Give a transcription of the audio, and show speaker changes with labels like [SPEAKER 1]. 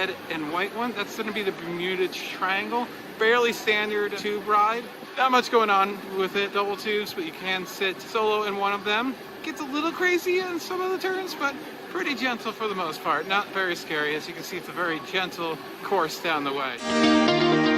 [SPEAKER 1] red and white one. That's going to be the Bermuda Triangle. Fairly standard tube ride. Not much going on with it, double tubes, but you can sit solo in one of them. Gets a little crazy in some of the turns, but pretty gentle for the most part. Not very scary. As you can see, it's a very gentle course down the way.